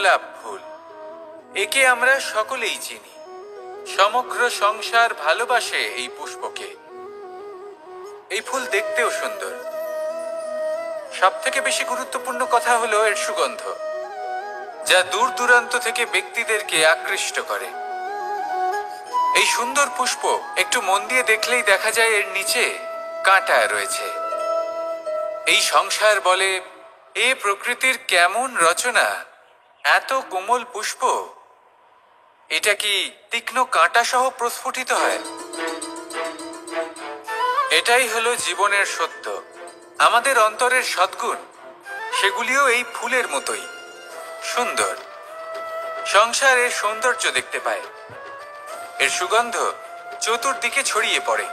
গোলাপ ফুল, একে আমরা সকলেই চিনি। সমগ্র সংসার ভালোবাসে এই পুষ্পকে। এই ফুল দেখতেও সুন্দর। সবথেকে বেশি গুরুত্বপূর্ণ কথা হলো এর সুগন্ধ, যা দূর দূরান্ত থেকে ব্যক্তিদেরকে আকৃষ্ট করে। এই সুন্দর পুষ্প একটু মন দিয়ে দেখলেই দেখা যায় এর নিচে কাঁটা রয়েছে। এই সংসার বলে, এ প্রকৃতির কেমন রচনা, এত কোমল পুষ্প, এটা কি তীক্ষ্ণ কাঁটা সহ প্রস্ফুটিত হয়? এটাই হলো জীবনের সত্য। আমাদের অন্তরের সদ্গুণ, সেগুলিও এই ফুলের মতোই সুন্দর। সংসারের সৌন্দর্য দেখতে পায়, এর সুগন্ধ চতুর্দিকে ছড়িয়ে পড়ে।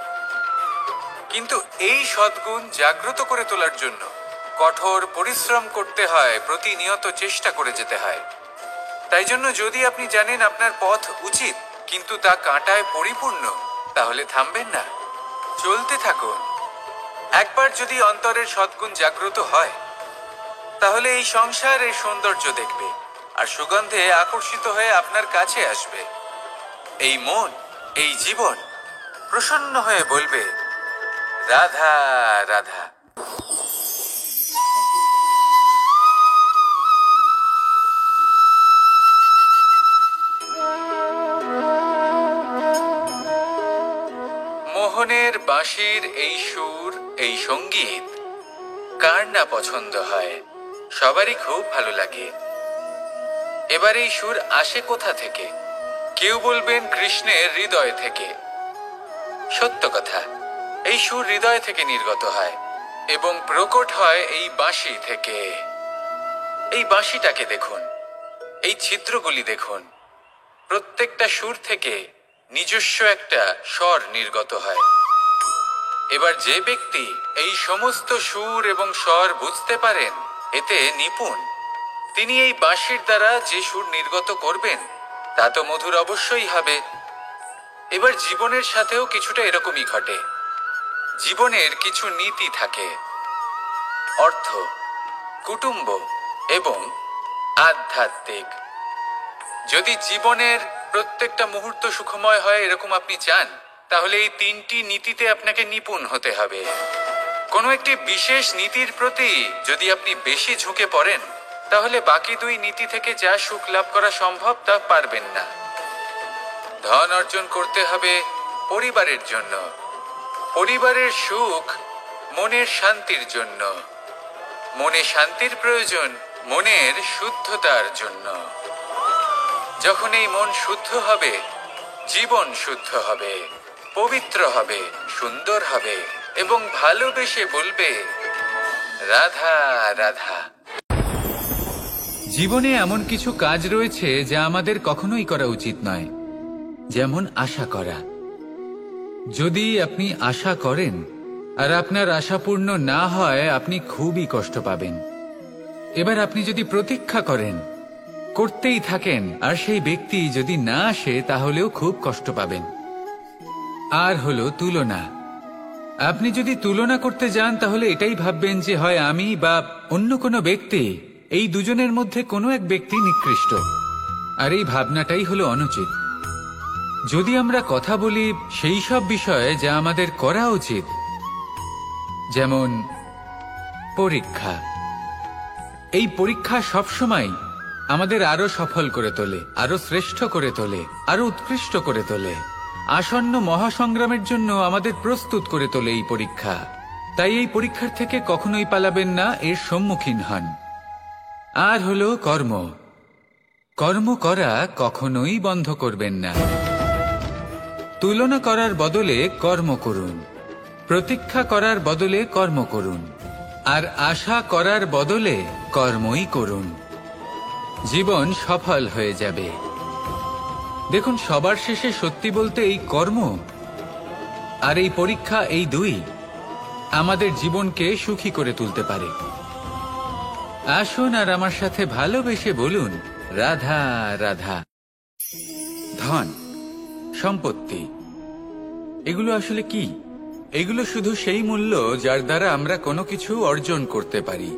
কিন্তু এই সদ্গুণ জাগ্রত করে তোলার জন্য কঠোর পরিশ্রম করতে হয়, প্রতিনিয়ত চেষ্টা করে যেতে হয়। তাই জন্য যদি আপনি জানেন আপনার পথ উচিত কিন্তু তা কাঁটায় পরিপূর্ণ, তাহলে থামবেন না, চলতে থাকুন। একবার যদি অন্তরের সদ্গুণ জাগ্রত হয়, তাহলে এই সংসারের সৌন্দর্য দেখবে আর সুগন্ধে আকর্ষিত হয়ে আপনার কাছে আসবে। এই মন, এই জীবন প্রসন্ন হয়ে বলবে, রাধা রাধা। মোহনের বাঁশির এই সুর, এই সঙ্গীত কার না পছন্দ হয়? সবারই খুব ভালো লাগে। এবার এই সুর আসে কোথা থেকে? কেউ বলবেন কৃষ্ণের হৃদয় থেকে। সত্য কথা, এই সুর হৃদয় থেকে নির্গত হয় এবং প্রকট হয় এই বাঁশি থেকে। এই বাঁশিটাকে দেখুন, এই ছিদ্রগুলি দেখুন, প্রত্যেকটা সুর থেকে নিজস্ব একটা স্বর নির্গত হয়। এবার যে ব্যক্তি এই সমস্ত সুর এবং স্বর বুঝতে পারেন, এতে নিপুণ, তিনি এই বাঁশির দ্বারা যে সুর নির্গত করবেন তা তো মধুর অবশ্যই হবে। এবার জীবনের সাথেও কিছুটা এরকমই ঘটে। জীবনের কিছু নীতি থাকে, অর্থ, কুটুম্ব এবং আধ্যাত্মিক। যদি জীবনের প্রত্যেকটা মুহূর্ত সুখময় হয় এরকম আপনি চান, তাহলে এই তিনটি নীতিতে আপনাকে নিপুণ হতে হবে। কোনো একটি বিশেষ নীতির প্রতি যদি আপনি বেশি ঝুঁকে পড়েন, তাহলে বাকি দুই নীতি থেকে যা সুখ লাভ করা সম্ভব তা পারবেন না। ধন অর্জন করতে হবে পরিবারের জন্য, পরিবারের সুখ মনের শান্তির জন্য, মনে শান্তির প্রয়োজন মনের শুদ্ধতার জন্য। যখন এই মন শুদ্ধ হবে, জীবন শুদ্ধ হবে, পবিত্র হবে, সুন্দর হবে এবং ভালোবেসে বলবে, রাধা রাধা। জীবনে এমন কিছু কাজ রয়েছে যা আমাদের কখনোই করা উচিত নয়, যেমন আশা করা। যদি আপনি আশা করেন আর আপনার আশা পূর্ণ না হয়, আপনি খুবই কষ্ট পাবেন। এবার আপনি যদি প্রতীক্ষা করেন, করতেই থাকেন, আর সেই ব্যক্তি যদি না আসে, তাহলেও খুব কষ্ট পাবেন। আর হলো তুলনা। আপনি যদি তুলনা করতে যান, তাহলে এটাই ভাববেন যে হয় আমি বা অন্য কোনো ব্যক্তি, এই দুজনের মধ্যে কোনো এক ব্যক্তি নিকৃষ্ট। আর এই ভাবনাটাই হলো অনুচিত। যদি আমরা কথা বলি সেই সব বিষয়ে যা আমাদের করা উচিত, যেমন পরীক্ষা। এই পরীক্ষা সবসময় আমাদের আরো সফল করে তোলে, আরো শ্রেষ্ঠ করে তোলে, আরো উৎকৃষ্ট করে তোলে। আসন্ন মহাসংগ্রামের জন্য আমাদের প্রস্তুত করে তোলে এই পরীক্ষা। তাই এই পরীক্ষার থেকে কখনোই পালাবেন না, এর সম্মুখীন হন। আর হলো কর্ম। কর্ম করা কখনোই বন্ধ করবেন না। তুলনা করার বদলে কর্ম করুন, প্রতীক্ষা করার বদলে কর্ম করুন, আর আশা করার বদলে কর্মই করুন। জীবন সফল হয়ে যাবে। দেখুন, সবার শেষে সত্যি বলতে এই কর্ম আর এই পরীক্ষা, এই দুই আমাদের জীবনকে সুখী করে তুলতে পারে। আসুন আর আমার সাথে ভালোবেসে বলুন, রাধা রাধা। ধন, সম্পত্তি, এগুলো আসলে কি? এগুলো শুধু সেই মূল্য যার দ্বারা আমরা কোনো কিছু অর্জন করতে পারি।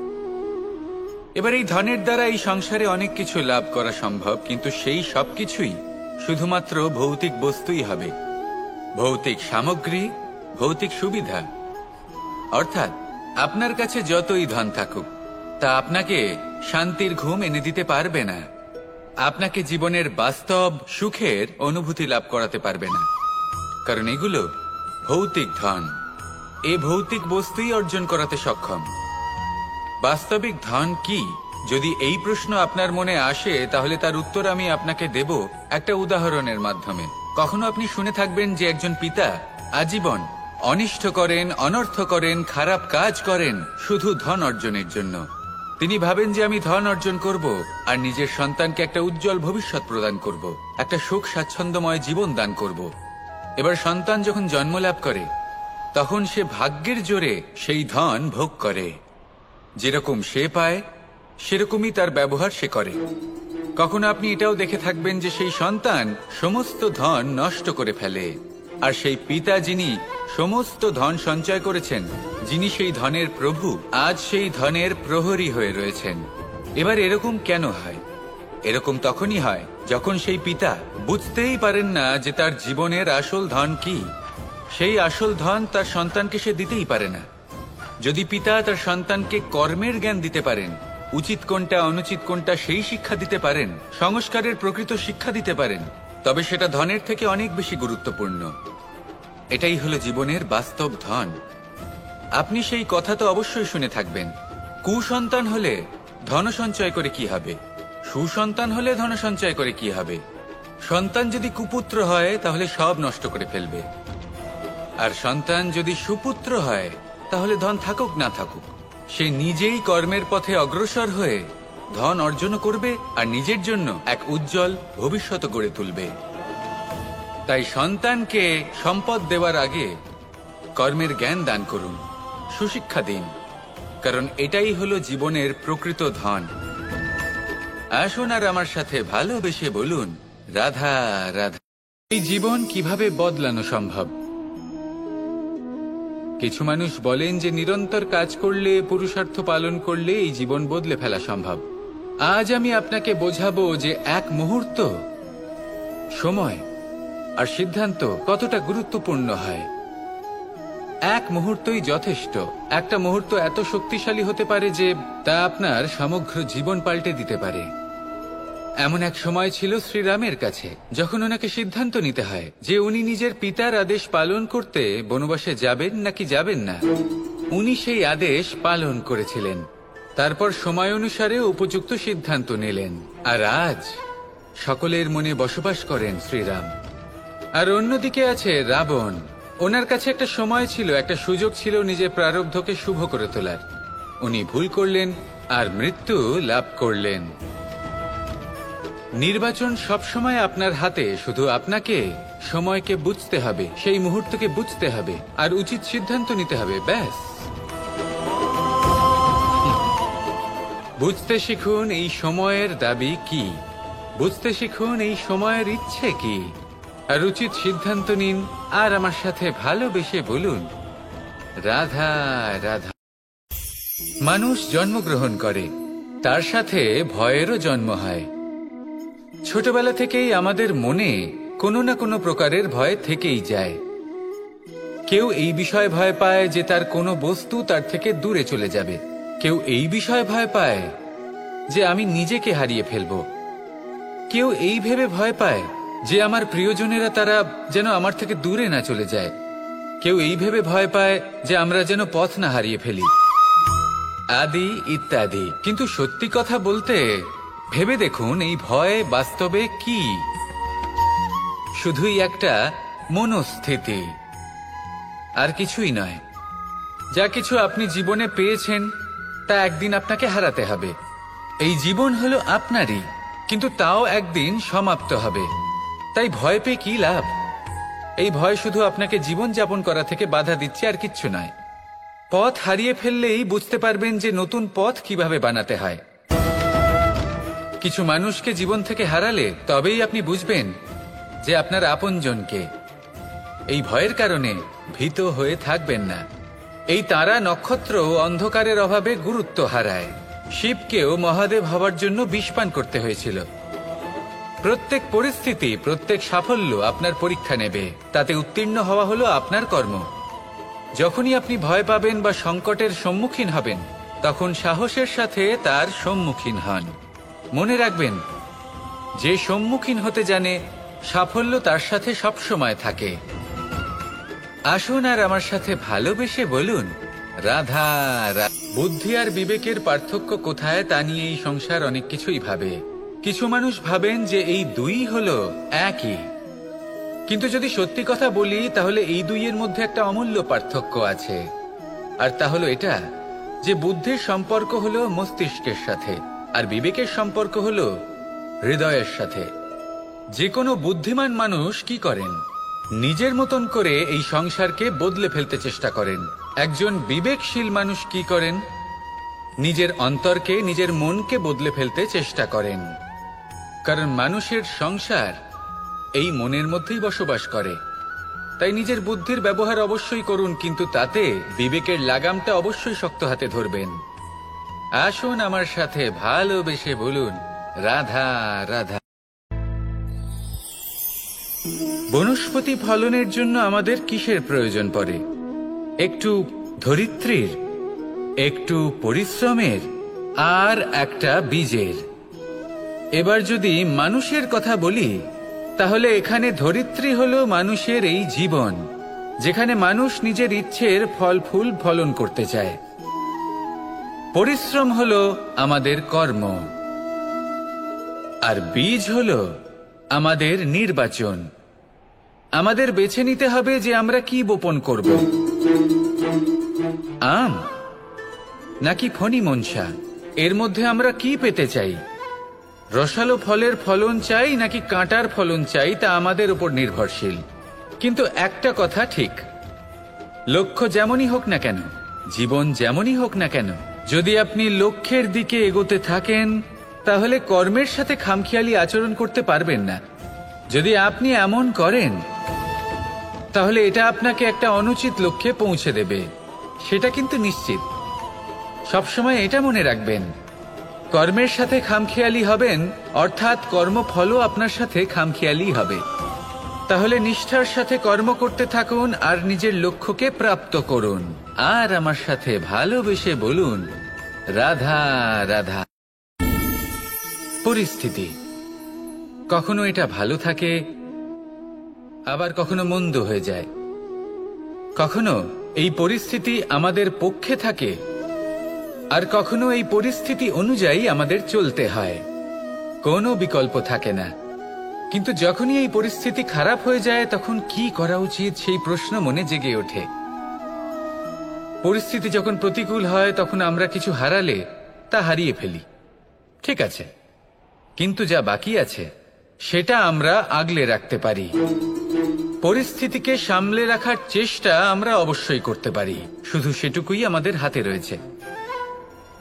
এবার এই ধনের দ্বারা এই সংসারে অনেক কিছু লাভ করা সম্ভব, কিন্তু সেই সবকিছুই শুধুমাত্র ভৌতিক বস্তুই হবে, ভৌতিক সামগ্রী, ভৌতিক সুবিধা। অর্থাৎ আপনার কাছে যতই ধন থাকুক, তা আপনাকে শান্তির ঘুম এনে দিতে পারবে না, আপনাকে জীবনের বাস্তব সুখের অনুভূতি লাভ করাতে পারবে না, কারণ এগুলো ভৌতিক ধন। এ ভৌতিক বস্তুই অর্জন করাতে সক্ষম। বাস্তবিক ধন কি? যদি এই প্রশ্ন আপনার মনে আসে, তাহলে তার উত্তর আমি আপনাকে দেব একটা উদাহরণের মাধ্যমে। কখনো আপনি শুনে থাকবেন যে একজন পিতা আজীবন অনিষ্ট করেন, অনর্থ করেন, খারাপ কাজ করেন শুধু ধন অর্জনের জন্য। তিনি ভাবেন যে আমি ধন অর্জন করব আর নিজের সন্তানকে একটা উজ্জ্বল ভবিষ্যৎ প্রদান করব, একটা সুখ স্বাচ্ছন্দ্যময় জীবন দান করব। এবার সন্তান যখন জন্ম লাভ করে, তখন সে ভাগ্যের জোরে সেই ধন ভোগ করে। যেরকম সে পায় সেরকমই তার ব্যবহার সে করে। কখনো আপনি এটাও দেখে থাকবেন যে সেই সন্তান সমস্ত ধন নষ্ট করে ফেলে, আর সেই পিতা যিনি সমস্ত ধন সঞ্চয় করেছেন, যিনি সেই ধনের প্রভু, আজ সেই ধনের প্রহরী হয়ে রয়েছেন। এবার এরকম কেন হয়? এরকম তখনই হয় যখন সেই পিতা বুঝতেই পারেন না যে তার জীবনের আসল ধন কি। সেই আসল ধন তার সন্তানকে সে দিতেই পারে না। যদি পিতা তার সন্তানকে কর্মের জ্ঞান দিতে পারেন, উচিত কোনটা অনুচিত কোনটা সেই শিক্ষা দিতে পারেন, সংস্কারের প্রকৃত শিক্ষা দিতে পারেন, তবে সেটা ধনের থেকে অনেক বেশি গুরুত্বপূর্ণ। এটাই হলো জীবনের বাস্তব ধন। আপনি সেই কথা তো অবশ্যই শুনে থাকবেন, কুসন্তান হলে ধন সঞ্চয় করে কি হবে, সুসন্তান হলে ধন সঞ্চয় করে কি হবে। সন্তান যদি কুপুত্র হয় তাহলে সব নষ্ট করে ফেলবে, আর সন্তান যদি সুপুত্র হয় তাহলে ধন থাকুক না থাকুক, সে নিজেই কর্মের পথে অগ্রসর হয়ে ধন অর্জন করবে আর নিজের জন্য এক উজ্জ্বল ভবিষ্যৎ গড়ে তুলবে। তাই সন্তানকে সম্পদ দেওয়ার আগে কর্মের জ্ঞান দান করুন, সুশিক্ষা দিন, কারণ এটাই হলো জীবনের প্রকৃত ধন। আসুন আর আমার সাথে ভালোবেসে বলুন, রাধা রাধা। এই জীবন কিভাবে বদলানো সম্ভব? কিছু মানুষ বলেন যে নিরন্তর কাজ করলে, পুরুষার্থ পালন করলে এই জীবন বদলে ফেলা সম্ভব। আজ আমি আপনাকে বোঝাবো যে এক মুহূর্ত, সময় আর সিদ্ধান্ত কতটা গুরুত্বপূর্ণ হয়। এক মুহূর্তই যথেষ্ট। একটা মুহূর্ত এত শক্তিশালী হতে পারে যে তা আপনার সমগ্র জীবন পাল্টে দিতে পারে। এমন এক সময় ছিল শ্রীরামের কাছে, যখন ওনাকে সিদ্ধান্ত নিতে হয় যে উনি নিজের পিতার আদেশ পালন করতে বনবাসে যাবেন নাকি যাবেন না। উনি সেই আদেশ পালন করেছিলেন, তারপর সময় অনুসারে উপযুক্ত সিদ্ধান্ত নিলেন। আর আজ সকলের মনে বসবাস করেন শ্রীরাম। আর অন্যদিকে আছে রাবণ। ওনার কাছে একটা সময় ছিল, একটা সুযোগ ছিল নিজের প্রারব্ধকে শুভ করে তোলার। উনি ভুল করলেন আর মৃত্যু লাভ করলেন। নির্বাচন সবসময় আপনার হাতে, শুধু আপনাকে সময়কে বুঝতে হবে, সেই মুহূর্তকে বুঝতে হবে আর উচিত সিদ্ধান্ত নিতে হবে, ব্যাস। বুঝতে শিখুন এই সময়ের দাবি কি, বুঝতে শিখুন এই সময়ের ইচ্ছে কি, আর উচিত সিদ্ধান্ত নিন। আর আমার সাথে ভালোবেসে বলুন, রাধা রাধা। মানুষ জন্মগ্রহণ করে, তার সাথে ভয়েরও জন্ম হয়। ছোটবেলা থেকেই আমাদের মনে কোনো না কোনো প্রকারের ভয় থেকেই যায়। কেউ এই বিষয়ে ভয় পায় যে তার কোনো বস্তু তার থেকে দূরে চলে যাবে, কেউ এই বিষয়ে ভয় পায় যে আমি নিজেকে হারিয়ে ফেলব, কেউ এই ভেবে ভয় পায় যে আমার প্রিয়জনেরা তারা যেন আমার থেকে দূরে না চলে যায়, কেউ এই ভেবে ভয় পায় যে আমরা যেন পথ না হারিয়ে ফেলি, আদি ইত্যাদি। কিন্তু সত্যি কথা বলতে, ভেবে দেখুন এই ভয় বাস্তবে কি? শুধুই একটা মনোস্থিতি, আর কিছুই নয়। যা কিছু আপনি জীবনে পেয়েছেন তা একদিন আপনাকে হারাতে হবে। এই জীবন হলো আপনারই, কিন্তু তাও একদিন সমাপ্ত হবে। তাই ভয় পেয়ে কি লাভ? এই ভয় শুধু আপনাকে জীবন যাপন করা থেকে বাধা দিচ্ছে, আর কিচ্ছু নয়। পথ হারিয়ে ফেললেই বুঝতে পারবেন যে নতুন পথ কিভাবে বানাতে হয়। কিছু মানুষকে জীবন থেকে হারালে তবেই আপনি বুঝবেন যে আপনার আপনজনকে। এই ভয়ের কারণে ভীত হয়ে থাকবেন না। এই তারা নক্ষত্র অন্ধকারের অভাবে গুরুত্ব হারায়, শিবকেও মহাদেব হওয়ার জন্য বিষ পান করতে হয়েছিল। প্রত্যেক পরিস্থিতি, প্রত্যেক সাফল্য আপনার পরীক্ষা নেবে, তাতে উত্তীর্ণ হওয়া হলো আপনার কর্ম। যখনই আপনি ভয় পাবেন বা সংকটের সম্মুখীন হবেন, তখন সাহসের সাথে তার সম্মুখীন হন। মনে রাখবেন, যে সম্মুখীন হতে জানে, সাফল্য তার সাথে সবসময় থাকে। আসুন আর আমার সাথে ভালোবেসে বলুন, রাধা রাধা। বুদ্ধি আর বিবেকের পার্থক্য কোথায় তা নিয়ে এই সংসার অনেক কিছুই ভাবে। কিছু মানুষ ভাবেন যে এই দুই হলো একই, কিন্তু যদি সত্যি কথা বলি তাহলে এই দুইয়ের মধ্যে একটা অমূল্য পার্থক্য আছে। আর তা হলো এটা যে বুদ্ধির সম্পর্ক হলো মস্তিষ্কের সাথে, আর বিবেকের সম্পর্ক হলো হৃদয়ের সাথে। যে কোনো বুদ্ধিমান মানুষ কি করেন? নিজের মতন করে এই সংসারকে বদলে ফেলতে চেষ্টা করেন। একজন বিবেকশীল মানুষ কি করেন? নিজের অন্তরকে, নিজের মনকে বদলে ফেলতে চেষ্টা করেন। কারণ মানুষের সংসার এই মনের মধ্যেই বসবাস করে। তাই নিজের বুদ্ধির ব্যবহার অবশ্যই করুন, কিন্তু তাতে বিবেকের লাগামটা অবশ্যই শক্ত হাতে ধরবেন। আসুন আমার সাথে ভালোবেসে বলুন, রাধা রাধা। বনস্পতি ফলনের জন্য আমাদের কিসের প্রয়োজন পড়ে? একটু ধরিত্রীর, একটু পরিশ্রমের, আর একটা বীজের। এবার যদি মানুষের কথা বলি, তাহলে এখানে ধরিত্রী হলো মানুষের এই জীবন, যেখানে মানুষ নিজের ইচ্ছের ফল ফুল ফলন করতে চায়। পরিশ্রম হলো আমাদের কর্ম, আর বীজ হলো আমাদের নির্বাচন। আমাদের বেছে নিতে হবে যে আমরা কি বপন করব, আম নাকি ফণি মনসা। এর মধ্যে আমরা কি পেতে চাই? রসালো ফলের ফলন চাই নাকি কাঁটার ফলন চাই, তা আমাদের উপর নির্ভরশীল। কিন্তু একটা কথা ঠিক, লক্ষ্য যেমনই হোক না কেন, জীবন যেমনই হোক না কেন, যদি আপনি লক্ষ্যের দিকে এগোতে থাকেন, তাহলে কর্মের সাথে খামখেয়ালি আচরণ করতে পারবেন না। যদি আপনি এমন করেন, তাহলে এটা আপনাকে একটা অনুচিত লক্ষ্যে পৌঁছে দেবে, সেটা কিন্তু নিশ্চিত। সবসময় এটা মনে রাখবেন, কর্মের সাথে খামখেয়ালি হবেন, অর্থাৎ কর্মফলও আপনার সাথে খামখেয়ালি হবে। তাহলে নিষ্ঠার সাথে কর্ম করতে থাকুন আর নিজের লক্ষ্যকে প্রাপ্ত করুন। আর আমার সাথে ভালোবেসে বলুন, রাধা রাধা। পরিস্থিতি কখনো এটা ভালো থাকে, আবার কখনো মন্দ হয়ে যায়। কখনো এই পরিস্থিতি আমাদের পক্ষে থাকে, আর কখনো এই পরিস্থিতি অনুযায়ী আমাদের চলতে হয়। কোনো বিকল্প থাকে না। কিন্তু যখনই এই পরিস্থিতি খারাপ হয়ে যায়, তখন কি করা উচিত সেই প্রশ্ন মনে জেগে ওঠে। পরিস্থিতি যখন প্রতিকূল হয়, তখন আমরা কিছু হারালে তা হারিয়ে ফেলি, ঠিক আছে, কিন্তু যা বাকি আছে সেটা আমরা আগলে রাখতে পারি। পরিস্থিতিকে সামলে রাখার চেষ্টা আমরা অবশ্যই করতে পারি, শুধু সেটুকুই আমাদের হাতে রয়েছে।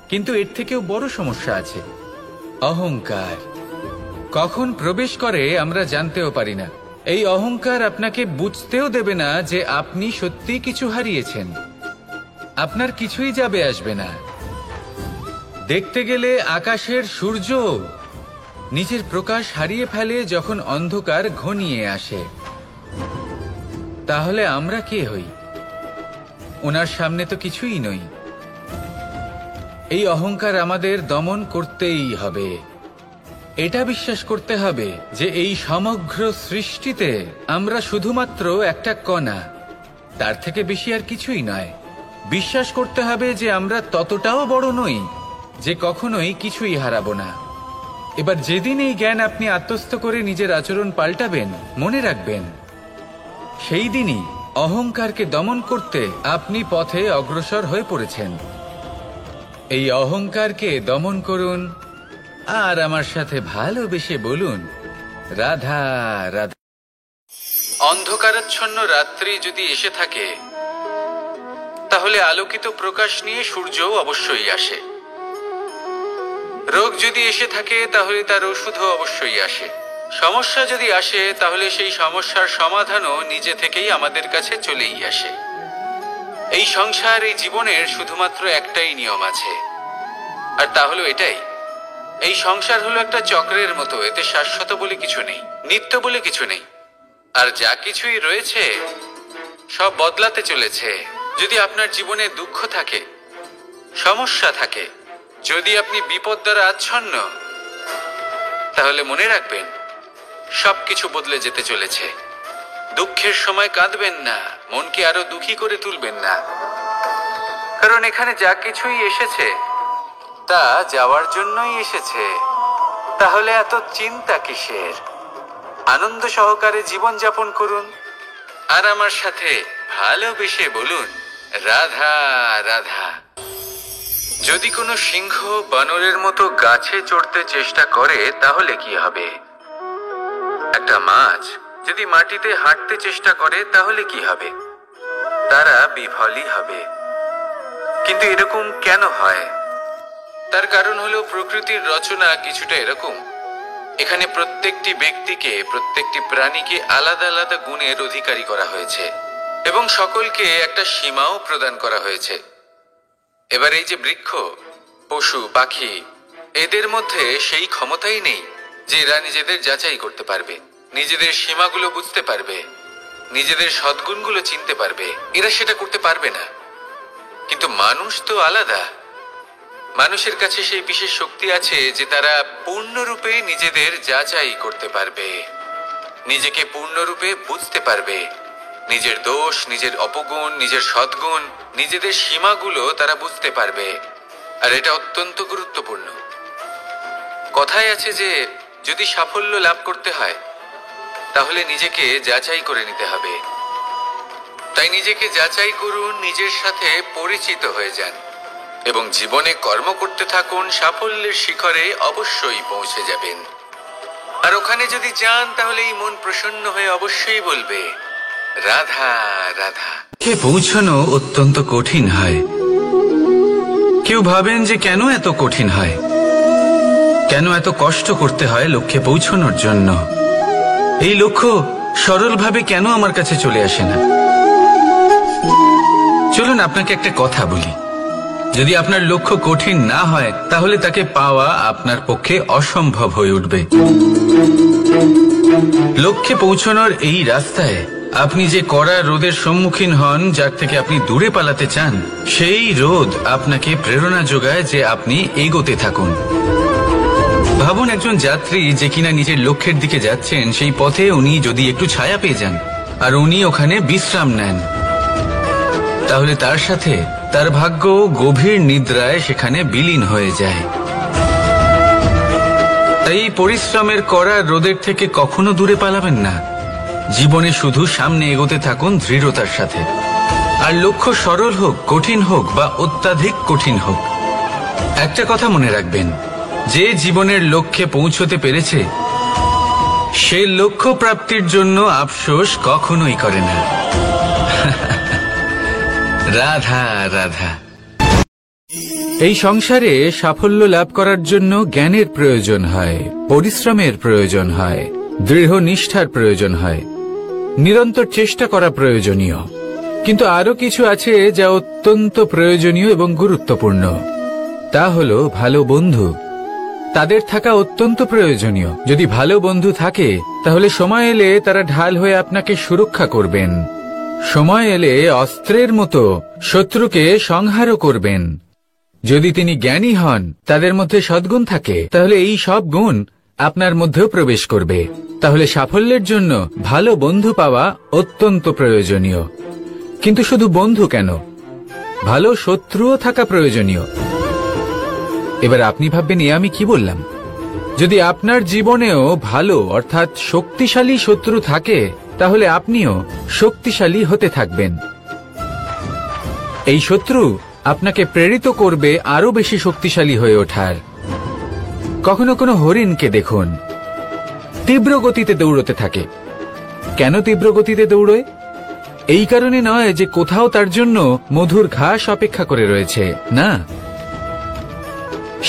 কিন্তু এর থেকেও বড় সমস্যা আছে, অহংকার। কখন প্রবেশ করে আমরা জানতেও পারি না। এই অহংকার আপনাকে বুঝতেও দেবে না যে আপনি সত্যি কিছু হারিয়েছেন। আপনার কিছুই যাবে আসবে না। দেখতে গেলে আকাশের সূর্য নিজের প্রকাশ হারিয়ে ফেলে যখন অন্ধকার ঘনিয়ে আসে। তাহলে আমরা কে হই? ওনার সামনে তো কিছুই নই। এই অহংকার আমাদের দমন করতেই হবে। এটা বিশ্বাস করতে হবে যে এই সমগ্র সৃষ্টিতে আমরা শুধুমাত্র একটা কণা, তার থেকে বেশি আর কিছুই নয়। বিশ্বাস করতে হবে যে আমরা ততটাও বড় নই যে কখনোই কিছুই হারাবো না। এবার যেদিন এই জ্ঞান আপনি আত্মস্থ করে নিজের আচরণ পাল্টাবেন, মনে রাখবেন সেই দিনই অহংকারকে দমন করতে আপনি পথে অগ্রসর হয়ে পড়েছেন। এই অহংকারকে দমন করুন আর আমার সাথে ভালোবেসে বলুন, রাধা রাধা। অন্ধকারাচ্ছন্ন রাত্রি যদি এসে থাকে, তাহলে আলোকিত প্রকাশ নিয়ে সূর্যও অবশ্যই আসে। রোগ যদি এসে থাকে, তাহলে তার ওষুধও অবশ্যই আসে। সমস্যা যদি আসে, তাহলে সেই সমস্যার সমাধানও নিজে থেকেই আমাদের কাছে চলেই আসে। এই সংসার, এই জীবনের শুধুমাত্র একটাই নিয়ম আছে, আর তা হলো এটাই, এই সংসার হলো একটা চক্রের মতো, এতে শাশ্বত বলে কিছু নেই, নিত্য বলে কিছু নেই। আর যা কিছুই রয়েছে সব বদলাতে চলেছে। যদি আপনার জীবনে দুঃখ থাকে, সমস্যা থাকে, যদি আপনি বিপদ দ্বারা আচ্ছন্ন, তাহলে মনে রাখবেন সবকিছু বদলে যেতে চলেছে। দুঃখের সময় কাঁদবেন না, মনকে আরো দুঃখী করে তুলবেন না, কারণ এখানে যা কিছুই এসেছে তা যাওয়ার জন্যই এসেছে। তাহলে এত চিন্তা কিসের? আনন্দ সহকারে জীবন যাপন করুন আর আমার সাথে ভালোবেসে বলুন রাধা রাধা। যদি কোনো সিংহ বানরের মতো গাছে চড়তে চেষ্টা করে তাহলে কি হবে? একটা মাছ যদি মাটিতে হাঁটতে চেষ্টা করে তাহলে কি হবে? তারা বিফলই হবে। কিন্তু এরকম কেন হয়? তার কারণ হলো প্রকৃতির রচনা কিছুটা এরকম। এখানে প্রত্যেকটি ব্যক্তিকে, প্রত্যেকটি প্রাণীকে আলাদা আলাদা গুণের অধিকারী করা হয়েছে এবং সকলকে একটা সীমাও প্রদান করা হয়েছে। এবার এই যে বৃক্ষ, পশু, পাখি, এদের মধ্যে সেই ক্ষমতাই নেই যে এরা নিজেদের যাচাই করতে পারবে, নিজেদের সীমাগুলো বুঝতে পারবে, নিজেদের সদ্গুণগুলো চিনতে পারবে। এরা সেটা করতে পারবে না। কিন্তু মানুষ তো আলাদা। মানুষের কাছে সেই বিশেষ শক্তি আছে যে তারা পূর্ণরূপে নিজেদের যাচাই করতে পারবে, নিজেকে পূর্ণরূপে বুঝতে পারবে, নিজের দোষ, নিজের অপগুণ, নিজের সদ্গুণ, নিজেদের সীমাগুলো তারা বুঝতে পারবে। আর এটা অত্যন্ত গুরুত্বপূর্ণ। কথায় আছে যে যদি সাফল্য লাভ করতে হয় তাহলে নিজেকে যাচাই করে নিতে হবে। তাই নিজেকে যাচাই করুন, নিজের সাথে পরিচিত হয়ে যান এবং জীবনে কর্ম করতে থাকুন। সাফল্যের শিখরে অবশ্যই পৌঁছে যাবেন। আর ওখানে যদি যান তাহলে এই মন প্রসন্ন হয়ে অবশ্যই বলবে রাধা রাধা। পৌঁছানো অত্যন্ত কঠিন হয়। কেউ ভাবেন যে কেন এত কঠিন হয়, কেন এত কষ্ট করতে হয় লক্ষ্যে পৌঁছানোর জন্য। এই লক্ষ্য সরলভাবে কেন আমার কাছে চলে আসে না? চলুন আপনাকে একটা কথা বলি, যদি আপনার লক্ষ্য কঠিন না হয় তাহলে তাকে পাওয়া আপনার পক্ষে অসম্ভব হয়ে উঠবে। লক্ষ্যে পৌঁছানোর এই রাস্তায় আপনি যে কড়া রোদের সম্মুখীন হন, যার থেকে আপনি দূরে পালাতে চান, সেই রোদ আপনাকে প্রেরণা যোগায় যে আপনি এগোতে থাকুন। ভাবুন একজন যাত্রী যে কিনা নিজের লক্ষ্যের দিকে যাচ্ছেন, সেই পথে উনি যদি একটু ছায়া পেয়ে যান আর উনি ওখানে বিশ্রাম নেন, তাহলে তার সাথে তার ভাগ্য গভীর নিদ্রায় সেখানে বিলীন হয়ে যায়। তাই পরিশ্রমের করা রোদের থেকে কখনো দূরে পালাবেন না। জীবনে শুধু সামনে এগোতে থাকুন দৃঢ়তার সাথে। আর লক্ষ্য সরল হোক, কঠিন হোক বা অত্যাধিক কঠিন হোক, একটা কথা মনে রাখবেন, যে জীবনের লক্ষ্যে পৌঁছতে পেরেছে সে লক্ষ্য প্রাপ্তির জন্য আফসোস কখনোই করে না। রাধা রাধা। এই সংসারে সাফল্য লাভ করার জন্য জ্ঞানের প্রয়োজন হয়, পরিশ্রমের প্রয়োজন হয়, দৃঢ় নিষ্ঠার প্রয়োজন হয়, নিরন্তর চেষ্টা করা প্রয়োজনীয়। কিন্তু আরো কিছু আছে যা অত্যন্ত প্রয়োজনীয় এবং গুরুত্বপূর্ণ। তা হলো ভালো বন্ধু। তাদের থাকা অত্যন্ত প্রয়োজনীয়। যদি ভালো বন্ধু থাকে তাহলে সময় এলে তারা ঢাল হয়ে আপনাকে সুরক্ষা করবেন। সময় এলে অস্ত্রের মতো শত্রুকে সংহারও করবেন। যদি তিনি জ্ঞানী হন, তাদের মধ্যে সদ্গুণ থাকে, তাহলে এই সব গুণ আপনার মধ্যেও প্রবেশ করবে। তাহলে সাফল্যের জন্য ভালো বন্ধু পাওয়া অত্যন্ত প্রয়োজনীয়। কিন্তু শুধু বন্ধু কেন, ভালো শত্রুও থাকা প্রয়োজনীয়। এবার আপনি ভাববেন, এ আমি কি বললাম? যদি আপনার জীবনেও ভালো অর্থাৎ শক্তিশালী শত্রু থাকে তাহলে আপনিও শক্তিশালী হতে থাকবেন। এই শত্রু আপনাকে প্রেরিত করবে আরো বেশি শক্তিশালী হয়ে ওঠার। কখনো কোনো হরিণকে দেখুন, তীব্র গতিতে দৌড়তে থাকে। কেন তীব্র গতিতে দৌড়য়? এই কারণে নয় যে কোথাও তার জন্য মধুর ঘাস অপেক্ষা করে রয়েছে, না।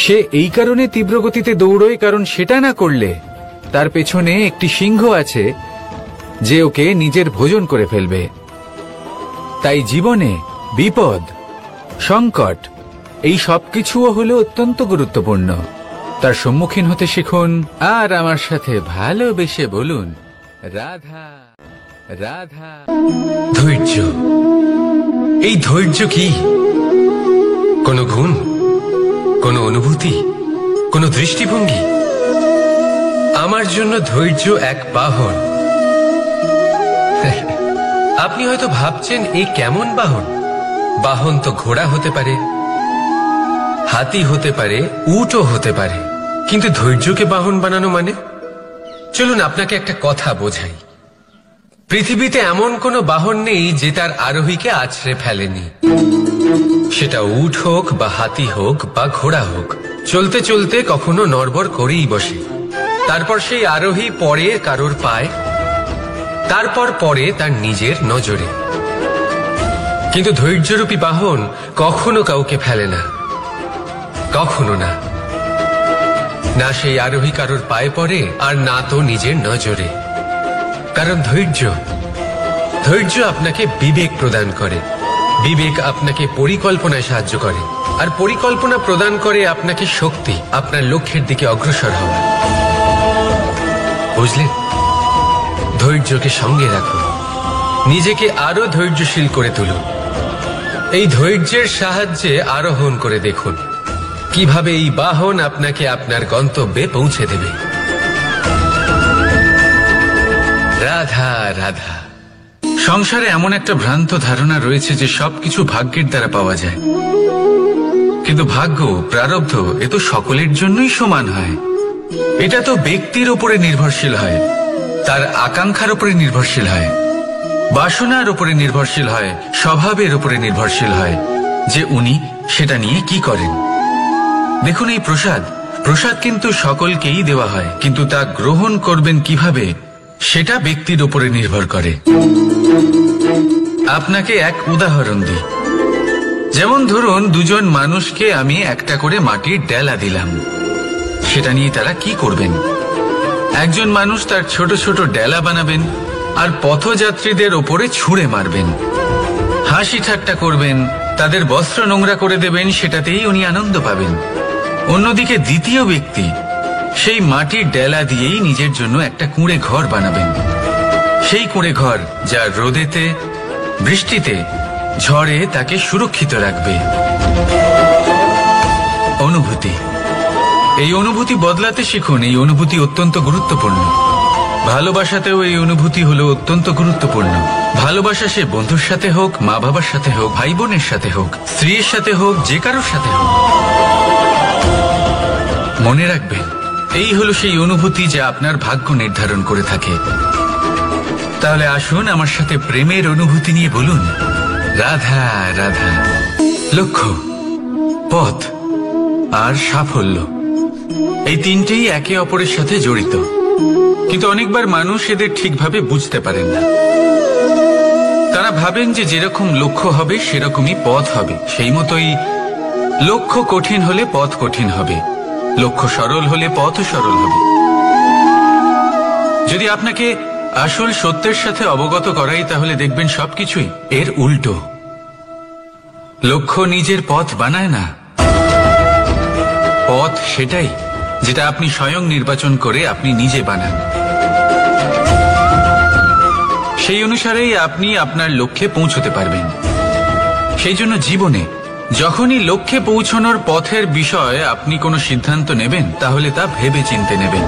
সে এই কারণে তীব্র গতিতে দৌড়য় কারণ সেটা না করলে তার পেছনে একটি সিংহ আছে যে ওকে নিজের ভোজন করে ফেলবে। তাই জীবনে বিপদ, সংকট এই সবকিছুও হলো অত্যন্ত গুরুত্বপূর্ণ। তার সম্মুখীন হতে শিখুন আর আমার সাথে ভালোবেসে বলুন, রাধা রাধা। ধৈর্য, এই ধৈর্য কি কোনো গুণ, কোনো অনুভূতি, কোনো দৃষ্টিভঙ্গি? আমার জন্য ধৈর্য এক বাহন। আপনি হয়তো ভাবছেন এই কেমন বাহন? বাহন তো ঘোড়া হতে পারে, হাতি হতে পারে, উটও হতে পারে, কিন্তু ধৈর্যকে বাহন বানানো মানে? চলুন আপনাকে একটা কথা বোঝাই। পৃথিবীতে এমন কোনো বাহন নেই যে তার আরোহীকে আছড়ে ফেলেনি। সেটা উট হোক বা হাতি হোক বা ঘোড়া হোক, চলতে চলতে কখনো নড়বড় করেই বসে। তারপর সেই আরোহী পড়ে কারোর পায়, তারপর পড়ে তার নিজের নজরে। কিন্তু ধৈর্যরূপী বাহন কখনো কাউকে ফেলে না, কখনো না। না সেই আরোহী কারোর পায়ে পড়ে আর না তো নিজের নজরে। কারণ ধৈর্য আপনাকে বিবেক প্রদান করে, বিবেক আপনাকে পরিকল্পনায় সাহায্য করে, আর পরিকল্পনা প্রদান করে আপনাকে শক্তি, আপনার লক্ষ্যের দিকে অগ্রসর হওয়া। বুঝলেন? ধৈর্যকে সঙ্গে রাখুন, নিজেকে আরো ধৈর্যশীল করে তুলুন। এই ধৈর্যের সাহায্যে আরোহণ করে দেখুন কিভাবে এই বাহন আপনাকে আপনার গন্তব্যে পৌঁছে দেবে। রাধা রাধা। সংসারে এমন একটা ভ্রান্ত ধারণা রয়েছে যে সবকিছু ভাগ্যের দ্বারা পাওয়া যায়, কিন্তু ভাগ্য, প্রারব্ধ এ তো সকলের জন্যই সমান হয়। এটা তো ব্যক্তির উপরে নির্ভরশীল হয়, তার আকাঙ্ক্ষার উপরে নির্ভরশীল হয়, বাসনার উপরে নির্ভরশীল হয়, স্বভাবের উপরে নির্ভরশীল হয় যে উনি সেটা নিয়ে কি করেন। দেখুন, এই প্রসাদ কিন্তু সকলকেই দেওয়া হয়, কিন্তু তা গ্রহণ করবেন কিভাবে সেটা ব্যক্তির উপরে নির্ভর করে। আপনাকে এক উদাহরণ দিই। যেমন ধরুন, দুজন মানুষকে আমি একটা করে মাটির ডেলা দিলাম, সেটা নিয়ে তারা কি করবেন? একজন মানুষ তার ছোট ছোট ডেলা বানাবেন আর পথযাত্রীদের ওপরে ছুঁড়ে মারবেন, হাসি ঠাট্টা করবেন, তাদের বস্ত্র নোংরা করে দেবেন, সেটাতেই উনি আনন্দ পাবেন। অন্যদিকে দ্বিতীয় ব্যক্তি সেই মাটির ডেলা দিয়েই নিজের জন্য একটা কুঁড়ে ঘর বানাবেন। সেই কুঁড়ে ঘর যা রোদেতে, বৃষ্টিতে, ঝড়ে তাকে সুরক্ষিত রাখবে। অনুভূতি, এই অনুভূতি বদলাতে শিখুন। এই অনুভূতি অত্যন্ত গুরুত্বপূর্ণ। ভালোবাসাতেও এই অনুভূতি হলো অত্যন্ত গুরুত্বপূর্ণ। ভালোবাসা সে বন্ধুর সাথে হোক, মা বাবার সাথে হোক, ভাই বোনের সাথে হোক, স্ত্রীর সাথে হোক, যে কারোর সাথে হোক। মনে রাখবেন, এই হলো সেই অনুভূতি যা আপনার ভাগ্য নির্ধারণ করে থাকে। তাহলে আসুন আমার সাথে প্রেমের অনুভূতি নিয়ে বলুন, রাধা রাধা। লক্ষ্য, পথ আর সাফল্য, এই তিনটেই একে অপরের সাথে জড়িত, কিন্তু অনেকবার মানুষ এদের ঠিকভাবে বুঝতে পারেন না। তারা ভাবেন যে যেরকম লক্ষ্য হবে সেরকমই পথ হবে, সেই মতোই লক্ষ্য কঠিন হলে পথ কঠিন হবে, লক্ষ্য সরল হলে পথও সরল হবে। যদি আপনাকে আসল সত্যের সাথে অবগত করাই, তাহলে দেখবেন সবকিছুই এর উল্টো। লক্ষ্য নিজের পথ বানায় না, পথ সেটাই যেটা আপনি স্বয়ং নির্বাচন করে আপনি নিজে বানান। সেই অনুসারেই আপনি আপনার লক্ষ্যে পৌঁছতে পারবেন। সেই জন্য জীবনে যখনই লক্ষ্যে পৌঁছানোর পথের বিষয়ে আপনি কোনো সিদ্ধান্ত নেবেন, তাহলে তা ভেবে চিন্তে নেবেন,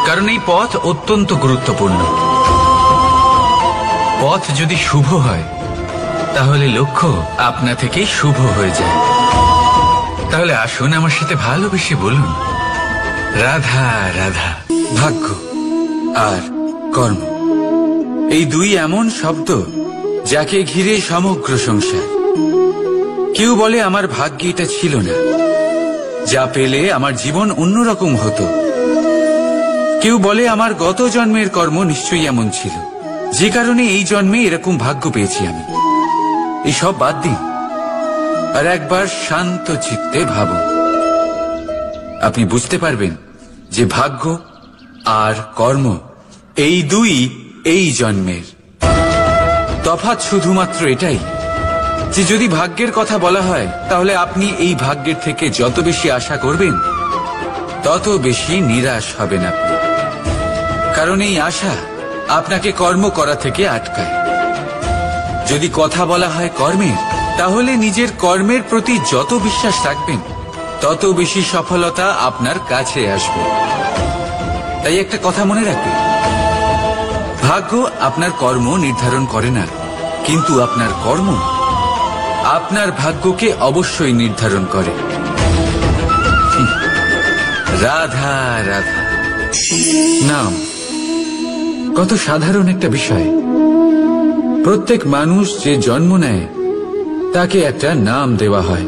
কারণ এই পথ অত্যন্ত গুরুত্বপূর্ণ। পথ যদি শুভ হয়, তাহলে লক্ষ্য আপনা থেকেই শুভ হয়ে যায়। তাহলে আসুন আমার সাথে ভালোবেসে বলুন, রাধা রাধা। ভাগ্য আর কর্ম, এই দুই এমন শব্দ যাকে ঘিরে সমগ্র সংসার। কেউ বলে আমার ভাগ্যে এটা ছিল না, যা পেলে আমার জীবন অন্যরকম হতো। কেউ বলে আমার গত জন্মের কর্ম নিশ্চয়ই এমন ছিল, যে কারণে এই জন্মে এরকম ভাগ্য পেয়েছি আমি। এসব বাদ দিন আর একবার শান্ত চিত্তে ভাবুন। আপনি বুঝতে পারবেন যে ভাগ্য আর কর্ম এই দুই এই জন্মের। তফাৎ শুধুমাত্র এটাই যে যদি ভাগ্যের কথা বলা হয় তাহলে আপনি এই ভাগ্যের থেকে যত বেশি আশা করবেন তত বেশি নিরাশ হবেন আপনি। কারণ এই আশা আপনাকে কর্ম করা থেকে আটকায়। যদি কথা বলা হয় কর্মের, তাহলে নিজের কর্মের প্রতি যত বিশ্বাস রাখবেন তত বেশি সফলতা আপনার কাছে আসবে। তাই একটা কথা মনে রাখবেন, ভাগ্য আপনার কর্ম নির্ধারণ করে না, কিন্তু আপনার কর্ম আপনার ভাগ্যকে অবশ্যই নির্ধারণ করে। রাধা রাধা নাম কত সাধারণ একটা বিষয়। প্রত্যেক মানুষ যে জন্ম নেয় তাকে একটা নাম দেওয়া হয়,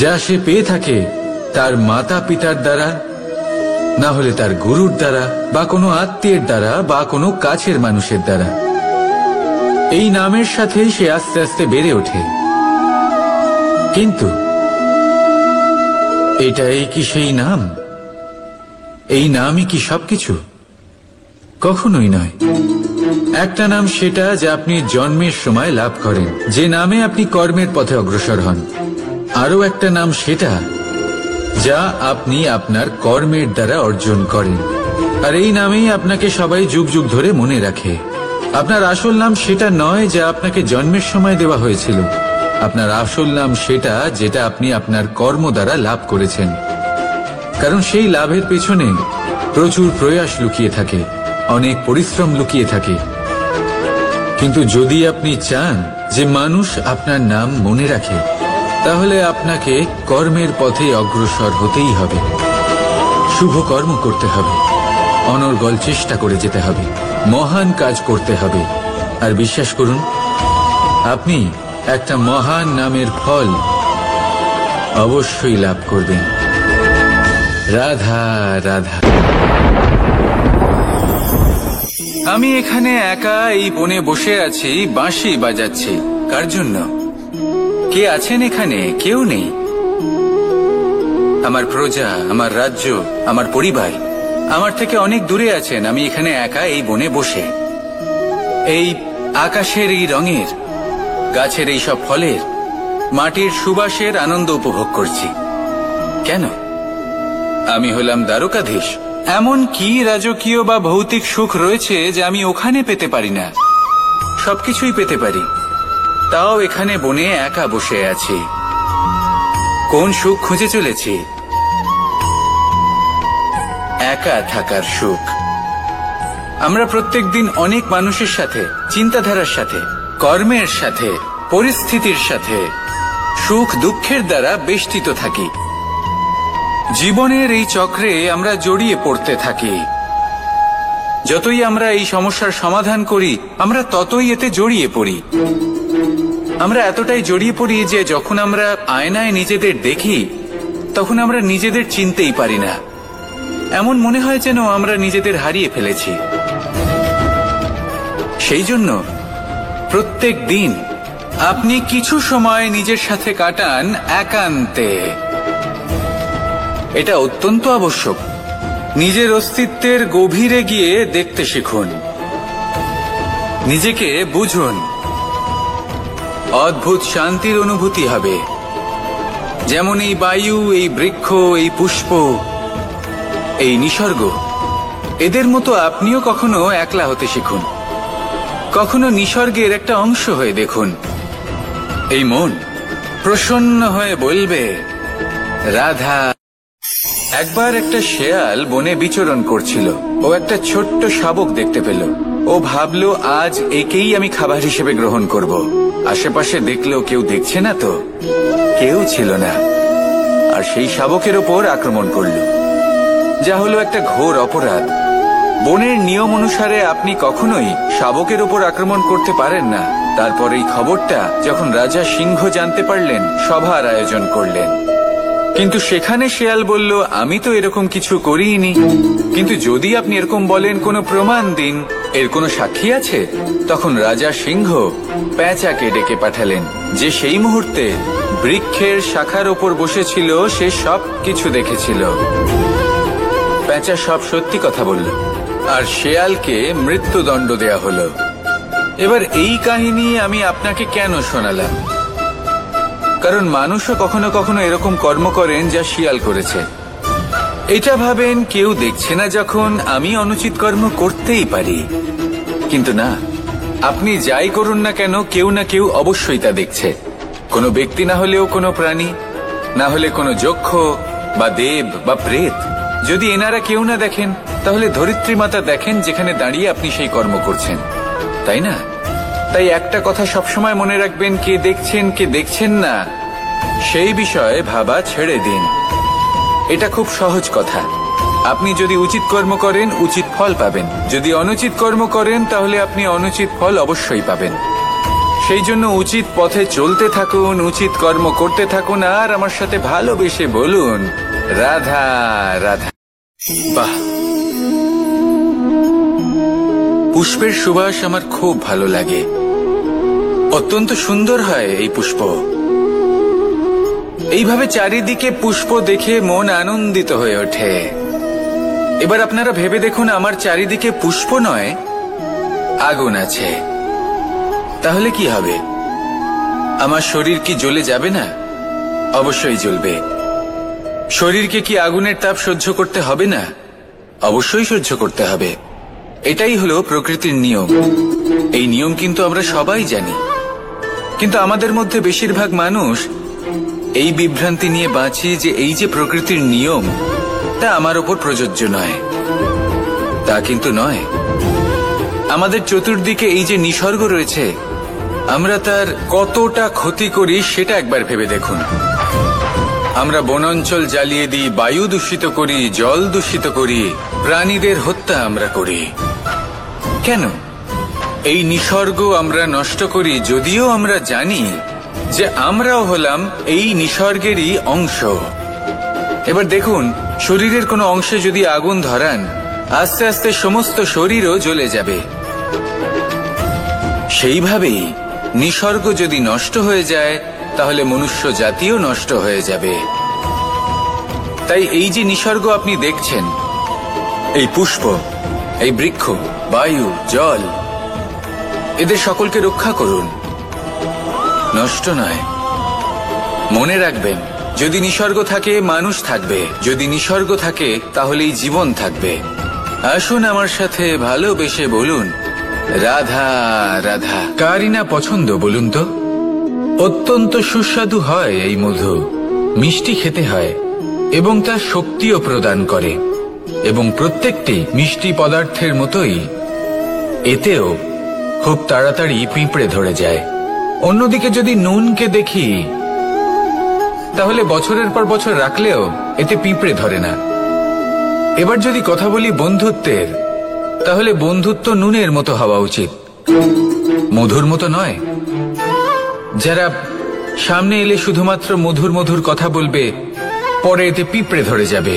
যা সে পেয়ে থাকে তার মাতা পিতার দ্বারা, না হলে তার গুরুর দ্বারা, বা কোনো আত্মীয়ের দ্বারা, বা কোনো কাছের মানুষের দ্বারা। এই নামের সাথেই সে আস্তে আস্তে বেড়ে ওঠে। কিন্তু এটাই কি সেই নাম? এই নামই কি সবকিছু? কখনোই নয়। একটা নাম সেটা যা আপনি জন্মের সময় লাভ করেন, যে নামে আপনি কর্মের পথে অগ্রসর হন। আরও একটা নাম সেটা যা আপনি আপনার কর্মের দ্বারা অর্জন করেন, আর এই নামেই আপনাকে সবাই যুগ যুগ ধরে মনে রাখে। আপনার আসল নাম সেটা নয় যা আপনাকে জন্মের সময় দেওয়া হয়েছিল। আপনার আসল নাম সেটা যেটা আপনি আপনার কর্ম দ্বারা লাভ করেছেন। কারণ সেই লাভের পেছনে প্রচুর প্রয়াস লুকিয়ে থাকে, অনেক পরিশ্রম লুকিয়ে থাকে। কিন্তু যদি আপনি চান যে মানুষ আপনার নাম মনে রাখে, তাহলে আপনাকে কর্মের পথে অগ্রসর হতেই হবে। শুভ কর্ম করতে হবে, অনর্গল চেষ্টা করে যেতে হবে, মহান কাজ করতে হবে। আর বিশ্বাস করুন, আপনি একটা মহান নামের ফল অবশ্যই লাভ করবেন। রাধা রাধা। আমি এখানে একা এই বনে বসে আছি, বাঁশি বাজাচ্ছি। কার জন্য? কে আছেন এখানে? কেউ নেই। আমার প্রজা, আমার রাজ্য, আমার পরিবার আমার থেকে অনেক দূরে আছেন। আমি এখানে একা এই বনে বসে এই আকাশের এই রঙের, গাছের এই সব ফলের, মাটির সুবাসের আনন্দ উপভোগ করছি। কেন? আমি হলাম দ্বারকাধীশ। এমন কি রাজকীয় বা ভৌতিক সুখ রয়েছে যে আমি ওখানে পেতে পারি না? সবকিছুই পেতে পারি, তাও এখানে বনে একা বসে আছি। কোন সুখ খুঁজে চলেছি? একা থাকার সুখ। আমরা প্রত্যেকদিন অনেক মানুষের সাথে, চিন্তাধারার সাথে, কর্মের সাথে, পরিস্থিতির সাথে, সুখ দুঃখের দ্বারা বেষ্টিত থাকি। জীবনের এই চক্রে আমরা জড়িয়ে পড়তে থাকি। যতই আমরা এই সমস্যার সমাধান করি, আমরা ততই এতে জড়িয়ে পড়ি। আমরা এতটাই জড়িয়ে পড়ি যে যখন আমরা আয়নায় নিজেদের দেখি, তখন আমরা নিজেদের চিনতেই পারি না। এমন মনে হয় যেন আমরা নিজেদের হারিয়ে ফেলেছি। সেই জন্য প্রত্যেক দিন আপনি কিছু সময় নিজের সাথে কাটান একান্তে। এটা অত্যন্ত আবশ্যক। নিজের অস্তিত্বের গভীরে গিয়ে দেখতে শিখুন, নিজেকে বুঝুন। অদ্ভুত শান্তির অনুভূতি হবে। যেমন এই বায়ু, এই বৃক্ষ, এই পুষ্প, এই নিসর্গ, এদের মতো আপনিও কখনো একলা হতে শিখুন। কখনো নিসর্গের একটা অংশ হয়ে দেখুন। এই মন প্রসন্ন হয়ে বলবে, রাধা। একবার একটা শেয়াল বনে বিচরণ করছিল। ও একটা ছোট্ট শাবক দেখতে পেল। ও ভাবল, আজ একেই আমি খাবার হিসেবে গ্রহণ করব। আশেপাশে দেখলো কেউ দেখছে না তো, কেউ ছিল না। আর সেই শাবকের ওপর আক্রমণ করল, যা হলো একটা ঘোর অপরাধ। বনের নিয়ম অনুসারে আপনি কখনোই শাবকের ওপর আক্রমণ করতে পারেন না। তারপর এই খবরটা যখন রাজা সিংহ জানতে পারলেন, সভার আয়োজন করলেন। কিন্তু সেখানে শেয়াল বলল, আমি তো এরকম কিছু করিনি। কিন্তু যদি আপনি এরকম বলেন, কোনো প্রমাণ দিন, এর কোনো সাক্ষী আছে? তখন রাজা সিংহ পেঁচাকে ডেকে পাঠালেন, যে সেই মুহূর্তে বৃক্ষের শাখার ওপর বসেছিল। সে সব কিছু দেখেছিল। পেঁচা সব সত্যি কথা বলল, আর শেয়ালকে মৃত্যুদণ্ড দেয়া হলো। এবার এই কাহিনী আমি আপনাকে কেন শোনালাম? কারণ মানুষও কখনো কখনো এরকম কর্ম করেন যা শিয়াল করেছে। এটা ভাবেন কেউ দেখছে না যখন আমি অনুচিত কর্ম করতেই পারি, কিন্তু না, আপনি যাই করুন না কেন কেউ না কেউ অবশ্যই তা দেখছে। কোনো ব্যক্তি না হলেও কোনো প্রাণী, না হলে কোনো যক্ষ বা দেব বা প্রেত। যদি এনারা কেউ না দেখেন তাহলে ধরিত্রী মাতা দেখেন যেখানে দাঁড়িয়ে আপনি সেই কর্ম করছেন, তাই না? তাই একটা কথা সবসময় মনে রাখবেন, কে দেখছেন কে দেখছেন না সেই বিষয়ে ভাবা ছেড়ে দিন। এটা খুব সহজ কথা। আপনি যদি উচিত কর্ম করেন উচিত ফল পাবেন, যদি অনুচিত কর্ম করেন তাহলে আপনি অনুচিত ফল অবশ্যই পাবেন। সেই জন্য উচিত পথে চলতে থাকুন, উচিত কর্ম করতে থাকুন, আর আমার সাথে ভালোবেসে বলুন রাধা রাধা। বাহ, পুষ্পের সুবাস আমার খুব ভালো লাগে। অত্যন্ত সুন্দর হয় এই পুষ্প। এইভাবে চারিদিকে পুষ্প দেখে মন আনন্দিত হয়ে ওঠে। এবার আপনারা ভেবে দেখুন, আমার চারিদিকে পুষ্প নয় আগুন আছে, তাহলে কি হবে? আমার শরীর কি জ্বলে যাবে না? অবশ্যই জ্বলবে। শরীরকে কি আগুনের তাপ সহ্য করতে হবে না? অবশ্যই সহ্য করতে হবে। এটাই হলো প্রকৃতির নিয়ম। এই নিয়ম কিন্তু আমরা সবাই জানি, কিন্তু আমাদের মধ্যে বেশিরভাগ মানুষ এই বিভ্রান্তি নিয়ে বাঁচি যে এই যে প্রকৃতির নিয়ম তা আমার ওপর প্রযোজ্য নয়। তা কিন্তু নয়। আমাদের চতুর্দিকে এই যে নিসর্গ রয়েছে, আমরা তার কতটা ক্ষতি করি সেটা একবার ভেবে দেখুন। আমরা বনাঞ্চল জ্বালিয়ে দিই, বায়ু দূষিত করি, জল দূষিত করি, প্রাণীদের হত্যা আমরা করি। কেন? এই নিসর্গ আমরা নষ্ট করি, যদিও আমরা জানি যে আমরাও হলাম এই নিসর্গেরই অংশ। এবার দেখুন, শরীরের কোনো অংশে যদি আগুন ধরান, আস্তে আস্তে সমস্ত শরীরও জ্বলে যাবে। সেইভাবেই নিসর্গ যদি নষ্ট হয়ে যায় তাহলে মনুষ্য জাতিও নষ্ট হয়ে যাবে। তাই এই যে নিসর্গ আপনি দেখছেন, এই পুষ্প, এই বৃক্ষ, বায়ু, জল, এদের সকলকে রক্ষা করুন, নষ্ট নয়। মনে রাখবেন, যদি নিসর্গ থাকে মানুষ থাকবে, যদি নিসর্গ থাকে তাহলেই জীবন থাকবে। আসুন আমার সাথে ভালোবেসে বলুন রাধা রাধা। কারই না পছন্দ বলুন তো? অত্যন্ত সুস্বাদু হয় এই মধু, মিষ্টি খেতে হয় এবং তা শক্তিও প্রদান করে। এবং প্রত্যেকটি মিষ্টি পদার্থের মতোই এতেও খুব তাড়াতাড়ি পিঁপড়ে ধরে যায়। অন্যদিকে যদি নুনকে দেখি, তাহলে বছরের পর বছর রাখলেও এতে পিঁপড়ে ধরে না। এবার যদি কথা বলি বন্ধুত্বের, তাহলে বন্ধুত্ব নুনের মতো হওয়া উচিত, মধুর মতো নয়। যারা সামনে এলে শুধুমাত্র মধুর মধুর কথা বলবে, পরে এতে পিঁপড়ে ধরে যাবে।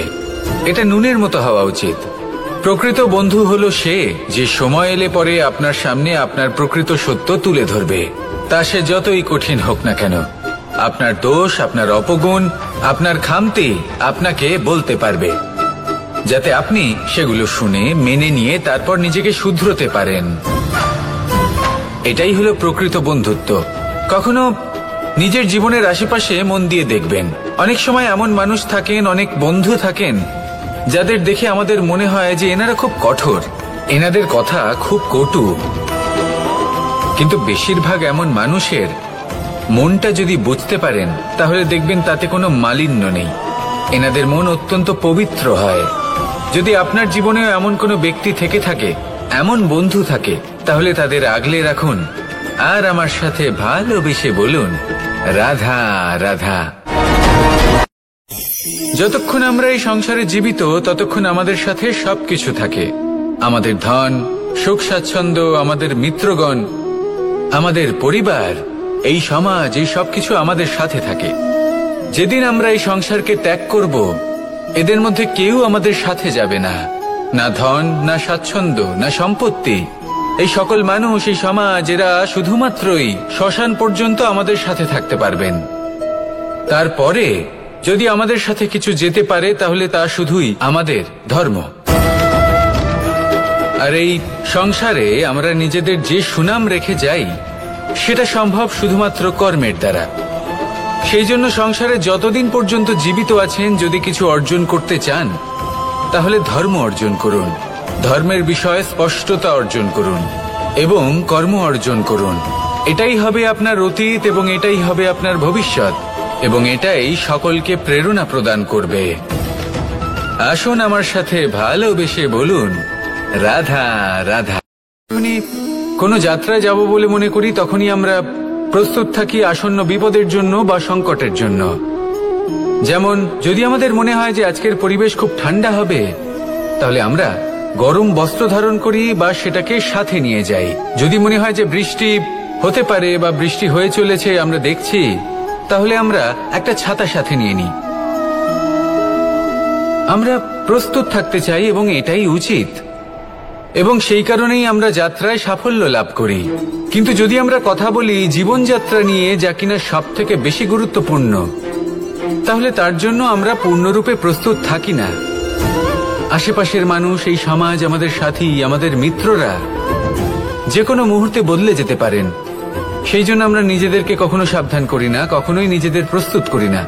এটা নুনের মতো হওয়া উচিত। প্রকৃত বন্ধু হলো সে যে সময় এলে পরে আপনার সামনে আপনার প্রকৃত সত্য তুলে ধরবে, তা সে যতই কঠিন হোক না কেন। আপনার দোষ, আপনার অপগুণ, আপনার খামতি আপনাকে বলতে পারবে, যাতে আপনি সেগুলো শুনে মেনে নিয়ে তারপর নিজেকে শুধরোতে পারেন। এটাই হলো প্রকৃত বন্ধুত্ব। কখনো নিজের জীবনের আশেপাশে মন দিয়ে দেখবেন, অনেক সময় এমন মানুষ থাকেন, অনেক বন্ধু থাকেন যাদের দেখে আমাদের মনে হয় যে এনারা খুব কঠোর, এনাদের কথা খুব কটু। কিন্তু বেশিরভাগ এমন মানুষের মনটা যদি বুঝতে পারেন তাহলে দেখবেন তাতে কোনো মালিন্য নেই। এনাদের মন অত্যন্ত পবিত্র হয়। যদি আপনার জীবনেও এমন কোনো ব্যক্তি থেকে থাকে, এমন বন্ধু থাকে, তাহলে তাদের আগলে রাখুন আর আমার সাথে ভালোবেসে বলুন রাধা রাধা। যতক্ষণ আমরা এই সংসারে জীবিত ততক্ষণ আমাদের সাথে সবকিছু থাকে। আমাদের ধন, সুখ স্বাচ্ছন্দ্য, আমাদের মিত্রগণ, আমাদের পরিবার, এই সমাজ, এই সবকিছু আমাদের সাথে থাকে। যেদিন আমরা এই সংসারকে ত্যাগ করব, এদের মধ্যে কেউ আমাদের সাথে যাবে না, না ধন, না স্বাচ্ছন্দ্য, না সম্পত্তি। এই সকল মানুষ, এই সমাজ, এরা শুধুমাত্রই শ্মশান পর্যন্ত আমাদের সাথে থাকতে পারবেন। তারপরে যদি আমাদের সাথে কিছু যেতে পারে তাহলে তা শুধুই আমাদের ধর্ম। আর এই সংসারে আমরা নিজেদের যে সুনাম রেখে যাই সেটা সম্ভব শুধুমাত্র কর্মের দ্বারা। সেই জন্য সংসারে যতদিন পর্যন্ত জীবিত আছেন, যদি কিছু অর্জন করতে চান তাহলে ধর্ম অর্জন করুন, ধর্মের বিষয়ে স্পষ্টতা অর্জন করুন এবং কর্ম অর্জন করুন। এটাই হবে আপনার অতীত এবং এটাই হবে আপনার ভবিষ্যৎ, এবং এটাই সকলকে প্রেরণা প্রদান করবে। আসুন আমার সাথে ভালোবেসে বলুন, রাধা রাধা। যখনই কোনো যাত্রায় যাব বলে মনে করি, তখনই আমরা প্রস্তুত থাকি আসন্ন বিপদের জন্য বা সংকটের জন্য। যেমন যদি আমাদের মনে হয় যে আজকের পরিবেশ খুব ঠান্ডা হবে, তাহলে আমরা গরম বস্ত্র ধারণ করি বা সেটাকে সাথে নিয়ে যাই। যদি মনে হয় যে বৃষ্টি হতে পারে বা বৃষ্টি হয়ে চলেছে, আমরা দেখছি, তাহলে আমরা একটা ছাতা সাথে নিয়ে নিই। আমরা প্রস্তুত থাকতে চাই এবং এটাই উচিত, এবং সেই কারণেই আমরা যাত্রায় সাফল্য লাভ করি। কিন্তু যদি আমরা কথা বলি জীবনযাত্রা নিয়ে, যা কিনা সব থেকে বেশি গুরুত্বপূর্ণ, তাহলে তার জন্য আমরা পূর্ণরূপে প্রস্তুত থাকি না। আশেপাশের মানুষ, এই সমাজ, আমাদের সাথী, আমাদের মিত্ররা যে কোনো মুহূর্তে বদলে যেতে পারেন। সেই জন্য আমরা নিজেদেরকে কখনো সাবধান করি না, কখনোই নিজেদের প্রস্তুত করি না।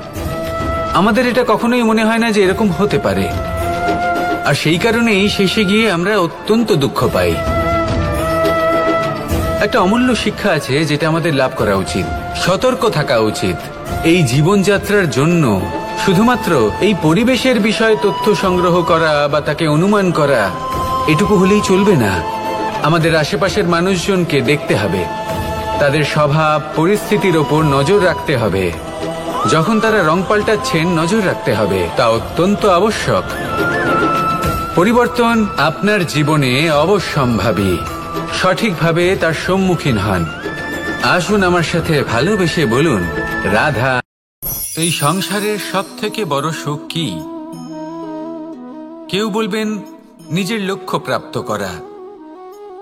আমাদের এটা কখনোই মনে হয় না যে এরকম হতে পারে, আর সেই কারণেই শেষে গিয়ে আমরা অত্যন্ত দুঃখ পাই। একটা অমূল্য শিক্ষা আছে যেটা আমাদের লাভ করা উচিত, সতর্ক থাকা উচিত। এই জীবনযাত্রার জন্য শুধুমাত্র এই পরিবেশের বিষয়ে তথ্য সংগ্রহ করা বা তাকে অনুমান করা, এটুকু হলেই চলবে না। আমাদের আশেপাশের মানুষজনকে দেখতে হবে, তাদের স্বভাব পরিস্থিতির ওপর নজর রাখতে হবে। যখন তারা রং পাল্টাচ্ছেন, নজর রাখতে হবে, তা অত্যন্ত আবশ্যক। পরিবর্তন আপনার জীবনে অবশ্যম্ভাবী, সঠিকভাবে তার সম্মুখীন হন। আসুন আমার সাথে ভালোবেসে বলুন, রাধা। এই সংসারের সব থেকে বড় সুখ কি? কেউ বলবেন নিজের লক্ষ্য প্রাপ্ত করা,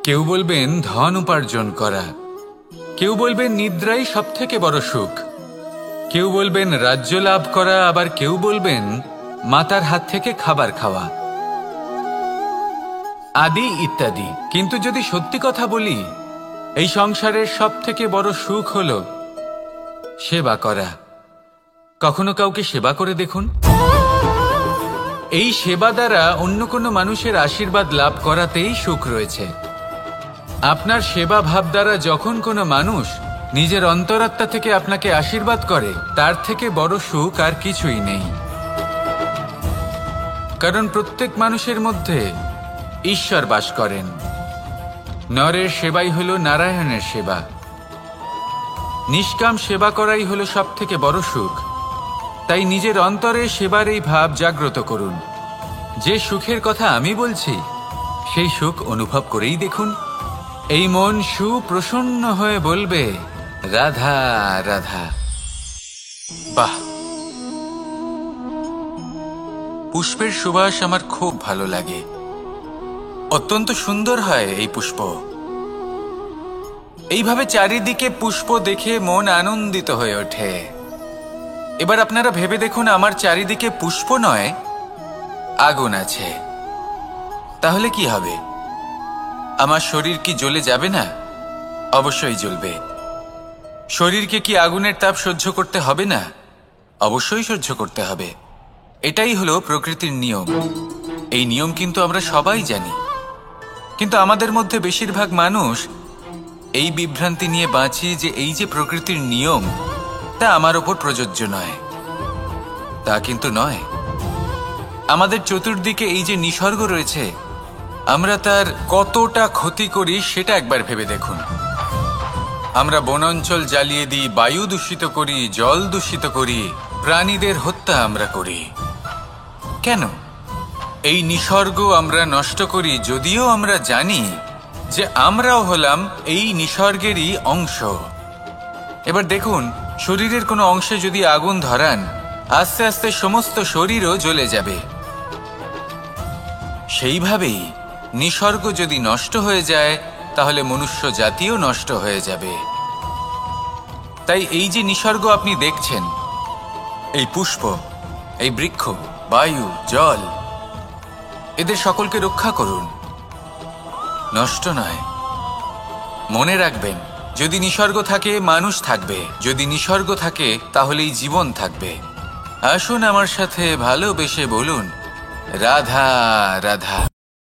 কেউ বলবেন ধন উপার্জন করা, কেউ বলবেন নিদ্রাই সব থেকে বড় সুখ, কেউ বলবেন রাজ্য লাভ করা, আবার কেউ বলবেন মাতার হাত থেকে খাবার খাওয়া, আদি ইত্যাদি। কিন্তু যদি সত্যি কথা বলি, এই সংসারের সব থেকে বড় সুখ হল সেবা করা। কখনো কাউকে সেবা করে দেখুন। এই সেবা দ্বারা অন্য কোনো মানুষের আশীর্বাদ লাভ করাতেই সুখ রয়েছে। আপনার সেবা ভাব দ্বারা যখন কোনো মানুষ নিজের অন্তরাত্মা থেকে আপনাকে আশীর্বাদ করে, তার থেকে বড় সুখ আর কিছুই নেই। কারণ প্রত্যেক মানুষের মধ্যে ঈশ্বর বাস করেন। নরের সেবাই হল নারায়ণের সেবা। নিষ্কাম সেবা করাই হল সব থেকে বড় সুখ। তাই নিজের অন্তরে সেবার এই ভাব জাগ্রত করুন। যে সুখের কথা আমি বলছি, সেই সুখ অনুভব করেই দেখুন। এই মন সুপ্রসন্ন হয়ে বলবে, রাধা রাধা। বাহ, পুষ্পের সুবাস আমার খুব ভালো লাগে। অত্যন্ত সুন্দর হয় এই পুষ্প। এইভাবে চারিদিকে পুষ্প দেখে মন আনন্দিত হয়ে ওঠে। এবার আপনারা ভেবে দেখুন, আমার চারিদিকে পুষ্প নয়, আগুন আছে। তাহলে কি হবে? আমার শরীর কি জ্বলে যাবে না? অবশ্যই জ্বলবে। শরীরকে কি আগুনের তাপ সহ্য করতে হবে না? অবশ্যই সহ্য করতে হবে। এটাই হলো প্রকৃতির নিয়ম। এই নিয়ম কিন্তু আমরা সবাই জানি, কিন্তু আমাদের মধ্যে বেশিরভাগ মানুষ এই বিভ্রান্তি নিয়ে বাঁচি যে এই যে প্রকৃতির নিয়ম, তা আমার ওপর প্রযোজ্য নয়। তা কিন্তু নয়। আমাদের চতুর্দিকে এই যে নিসর্গ রয়েছে, আমরা তার কতটা ক্ষতি করি সেটা একবার ভেবে দেখুন। আমরা বনাঞ্চল জ্বালিয়ে দিই, বায়ু দূষিত করি, জল দূষিত করি, প্রাণীদের হত্যা আমরা করি। কেন? এই নিসর্গ আমরা নষ্ট করি, যদিও আমরা জানি যে আমরাও হলাম এই নিসর্গেরই অংশ। এবার দেখুন, শরীরের কোনো অংশে যদি আগুন ধরান, আস্তে আস্তে সমস্ত শরীরও জ্বলে যাবে। সেইভাবেই নিসর্গ যদি নষ্ট হয়ে যায়, তাহলে মনুষ্য জাতিও নষ্ট হয়ে যাবে। তাই এই যে নিসর্গ আপনি দেখছেন, এই পুষ্প, এই বৃক্ষ, বায়ু, জল, এদের সকলকে রক্ষা করুন, নষ্ট নয়। মনে রাখবেন, যদি নিসর্গ থাকে মানুষ থাকবে, যদি নিসর্গ থাকে তাহলেই জীবন থাকবে। আসুন আমার সাথে ভালোবেসে বলুন রাধা রাধা।